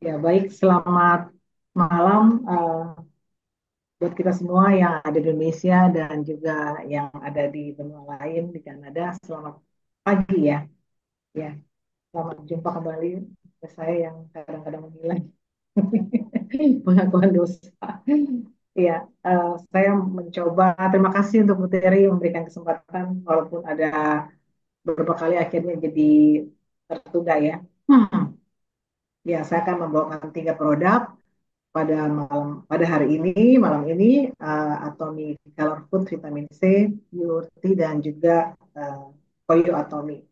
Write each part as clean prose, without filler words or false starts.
Ya, baik. Selamat malam buat kita semua yang ada di Indonesia dan juga yang ada di benua lain di Kanada. Selamat pagi ya. Ya, selamat jumpa kembali ke saya yang kadang-kadang menghilang pengakuan dosa. Ya, saya mencoba. Terima kasih untuk Bu Terry memberikan kesempatan walaupun ada beberapa kali akhirnya jadi tertunda ya. Ya, saya akan membawakan tiga produk pada hari ini, malam ini, Atomic Color Food Vitamin C, UT, dan juga uh, Koyo Atomic.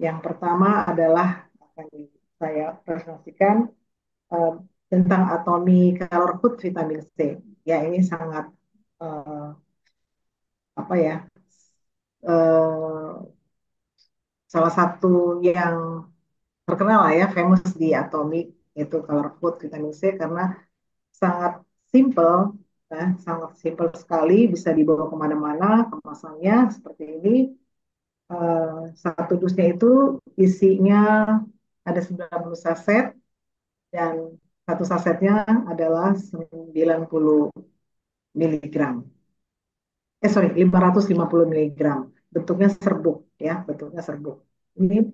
Yang pertama adalah akan saya presentasikan uh, tentang Atomic Color Food Vitamin C. Ya, ini sangat uh, apa ya, uh, salah satu yang terkenal lah ya, famous di Atomic itu Color Food Vitamin C karena sangat simple, ya, sangat simple sekali, bisa dibawa kemana-mana, kemasannya seperti ini. Satu dusnya itu isinya ada 90 saset dan satu sasetnya adalah 90 miligram. Sorry, 550 miligram. Bentuknya serbuk ya, bentuknya serbuk. Ini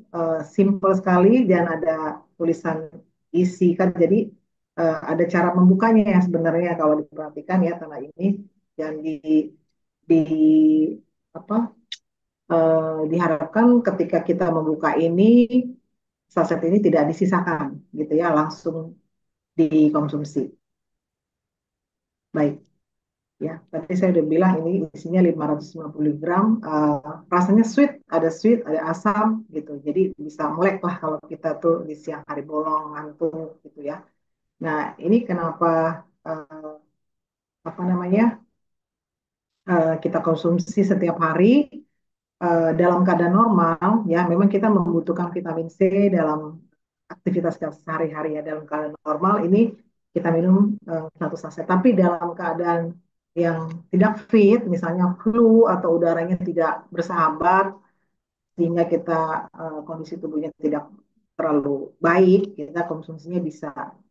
simple sekali dan ada tulisan isi kan, jadi ada cara membukanya ya sebenarnya kalau diperhatikan ya tanah ini dan di apa diharapkan ketika kita membuka ini saset ini tidak disisakan gitu ya, langsung dikonsumsi. Baik. Ya, tadi saya udah bilang ini isinya 550 gram. Rasanya sweet, ada asam gitu. Jadi bisa melek lah kalau kita tuh di siang hari bolong, ngantuk gitu ya. Nah, ini kenapa uh, apa namanya kita konsumsi setiap hari dalam keadaan normal ya. Memang kita membutuhkan vitamin C dalam aktivitas sehari-hari ya. Dalam keadaan normal ini kita minum satu saset. Tapi dalam keadaan yang tidak fit, misalnya flu atau udaranya tidak bersahabat, sehingga kita kondisi tubuhnya tidak terlalu baik, kita konsumsinya bisa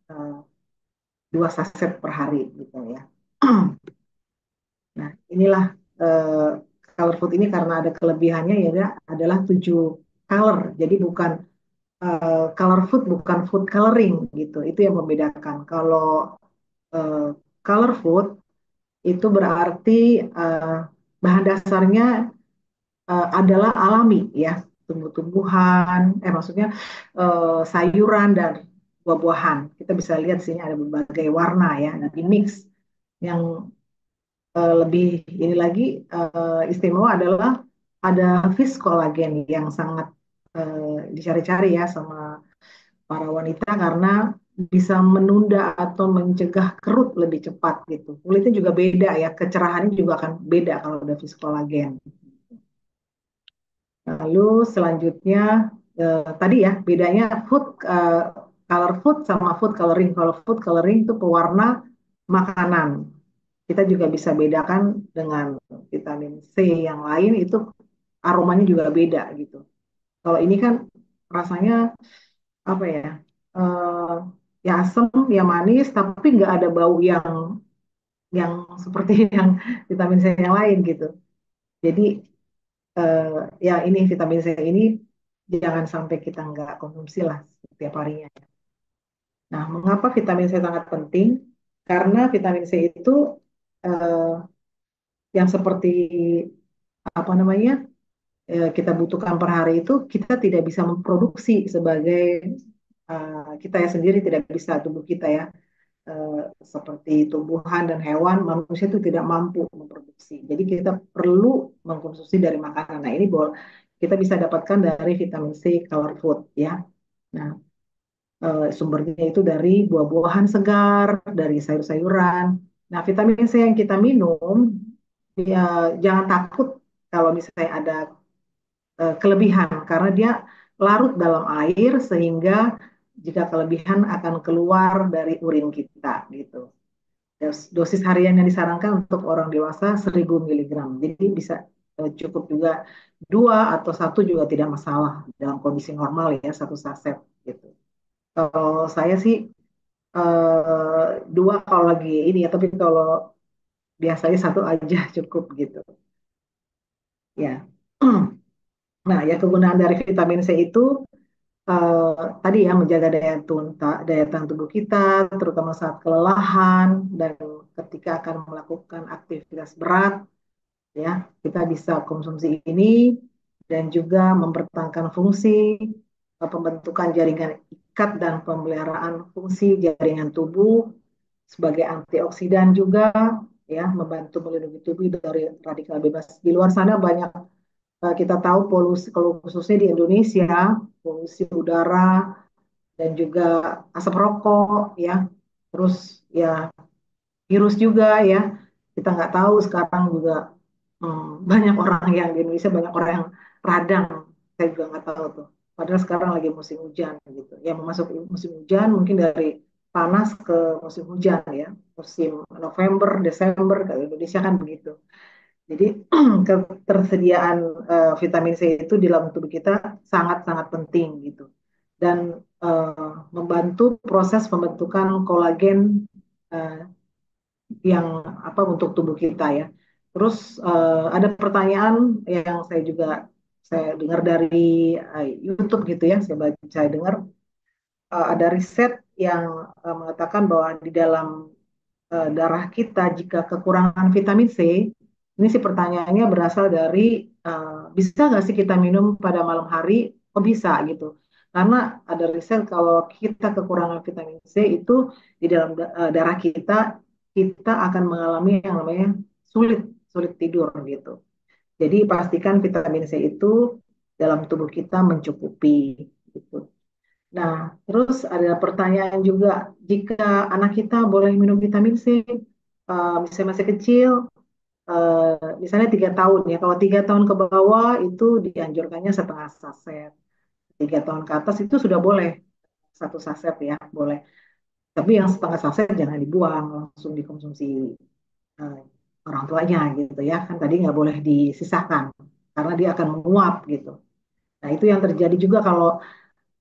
uh, 2 saset per hari gitu ya. Nah, inilah uh, color food ini karena ada kelebihannya ya adalah 7 color. Jadi bukan color food bukan food coloring gitu. Itu yang membedakan. Kalau uh, color food itu berarti uh, bahan dasarnya adalah alami ya, tumbuh-tumbuhan, maksudnya sayuran dan buah-buahan. Kita bisa lihat di sini ada berbagai warna ya, nanti mix. Yang lebih ini lagi istimewa adalah ada fish collagen yang sangat dicari-cari ya sama para wanita karena bisa menunda atau mencegah kerut lebih cepat gitu. Kulitnya juga beda ya, kecerahannya juga akan beda kalau ada fish collagen. Lalu selanjutnya tadi ya bedanya color food sama food coloring. Kalau food coloring itu pewarna makanan. Kita juga bisa bedakan dengan vitamin C yang lain itu aromanya juga beda gitu. Kalau ini kan rasanya apa ya? eh, ya asam, ya manis, tapi nggak ada bau yang seperti yang vitamin C yang lain gitu. Jadi eh, ya ini vitamin C ini jangan sampai kita nggak konsumsi lah setiap harinya. Nah, mengapa vitamin C sangat penting? Karena vitamin C itu eh, yang seperti apa namanya kita butuhkan per hari itu kita tidak bisa memproduksi sebagai kita ya sendiri tidak bisa tubuh kita ya eh, seperti tumbuhan dan hewan manusia itu tidak mampu memproduksi. Jadi kita perlu mengkonsumsi dari makanan. Nah ini boleh kita bisa dapatkan dari vitamin C color food ya. Nah sumbernya itu dari buah-buahan segar, dari sayur-sayuran. Nah, vitamin C yang kita minum, ya, jangan takut kalau misalnya ada kelebihan, karena dia larut dalam air sehingga jika kelebihan akan keluar dari urin kita gitu. Dosis harian yang disarankan untuk orang dewasa 1000 miligram. Jadi bisa cukup juga dua atau satu juga tidak masalah dalam kondisi normal ya satu saset gitu. Kalau saya sih dua kalau lagi ini ya, tapi kalau biasanya satu aja cukup gitu. Ya. Nah, ya kegunaan dari vitamin C itu tadi ya menjaga daya tahan tubuh kita, terutama saat kelelahan dan ketika akan melakukan aktivitas berat, ya kita bisa konsumsi ini dan juga mempertahankan fungsi pembentukan jaringan ikat dan pemeliharaan fungsi jaringan tubuh sebagai antioksidan juga ya membantu melindungi tubuh dari radikal bebas. Di luar sana banyak kita tahu polusi kalau khususnya di Indonesia polusi udara dan juga asap rokok ya terus ya virus juga ya kita nggak tahu sekarang juga banyak orang yang di Indonesia banyak orang yang radang saya juga nggak tahu tuh padahal sekarang lagi musim hujan gitu ya memasuki musim hujan mungkin dari panas ke musim hujan ya musim November Desember ke Indonesia kan begitu jadi ketersediaan vitamin C itu di dalam tubuh kita sangat-sangat penting gitu dan membantu proses pembentukan kolagen uh, yang apa untuk tubuh kita ya. Terus ada pertanyaan yang saya dengar dari YouTube gitu ya, saya dengar ada riset yang mengatakan bahwa di dalam darah kita jika kekurangan vitamin C, ini sih pertanyaannya berasal dari bisa nggak sih kita minum pada malam hari? Oh bisa gitu. Karena ada riset kalau kita kekurangan vitamin C itu di dalam darah kita, kita akan mengalami yang namanya sulit sulit tidur gitu. Jadi pastikan vitamin C itu dalam tubuh kita mencukupi gitu. Nah, terus ada pertanyaan juga, jika anak kita boleh minum vitamin C, misalnya masih kecil, misalnya 3 tahun ya, kalau 3 tahun ke bawah itu dianjurkannya setengah saset, 3 tahun ke atas itu sudah boleh 1 saset ya, boleh. Tapi yang setengah saset jangan dibuang, langsung dikonsumsi eh, orang tuanya gitu ya, kan tadi nggak boleh disisakan, karena dia akan menguap gitu. Nah, itu yang terjadi juga kalau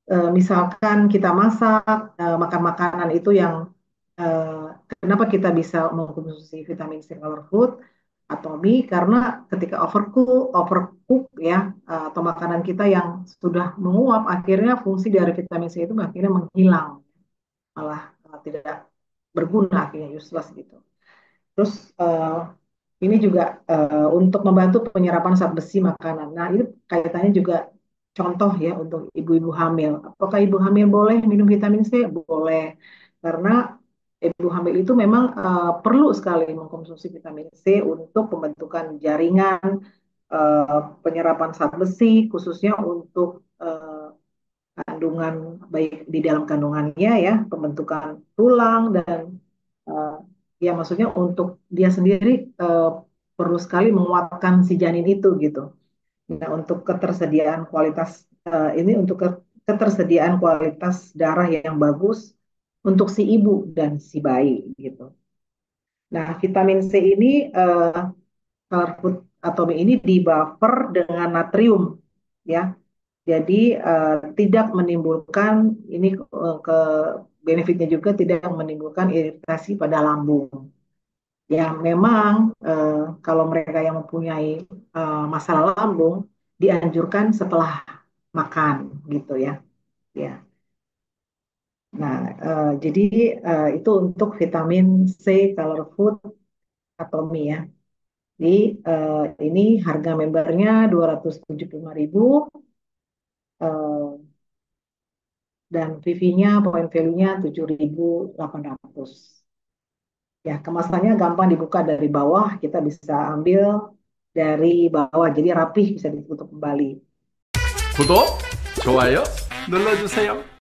misalkan kita masak, makan makanan itu yang eh, kenapa kita bisa mengkonsumsi vitamin C color food atau mie karena ketika overcook ya atau makanan kita yang sudah menguap akhirnya fungsi dari vitamin C itu akhirnya menghilang malah tidak berguna akhirnya useless gitu. Terus ini juga untuk membantu penyerapan zat besi makanan. Nah, itu kaitannya juga contoh ya untuk ibu-ibu hamil. Apakah ibu hamil boleh minum vitamin C? Boleh. Karena ibu hamil itu memang perlu sekali mengkonsumsi vitamin C untuk pembentukan jaringan penyerapan zat besi, khususnya untuk kandungan baik di dalam kandungannya ya, pembentukan tulang dan uh, ya maksudnya untuk dia sendiri perlu sekali menguatkan si janin itu gitu. Nah, untuk ketersediaan kualitas ini untuk ketersediaan kualitas darah yang bagus untuk si ibu dan si bayi gitu. Nah, vitamin C ini color food atomi ini dibuffer dengan natrium ya. Jadi tidak menimbulkan ini ke benefitnya juga tidak menimbulkan iritasi pada lambung. Ya memang kalau mereka yang mempunyai masalah lambung dianjurkan setelah makan gitu ya. Ya. Nah, jadi itu untuk vitamin C color food atau mie ya. Jadi ini harga membernya 275.000 dan PV-nya, point value-nya 7.800. Ya, kemasannya gampang dibuka dari bawah, kita bisa ambil dari bawah, jadi rapih bisa ditutup kembali. 구독, 좋아요 눌러주세요.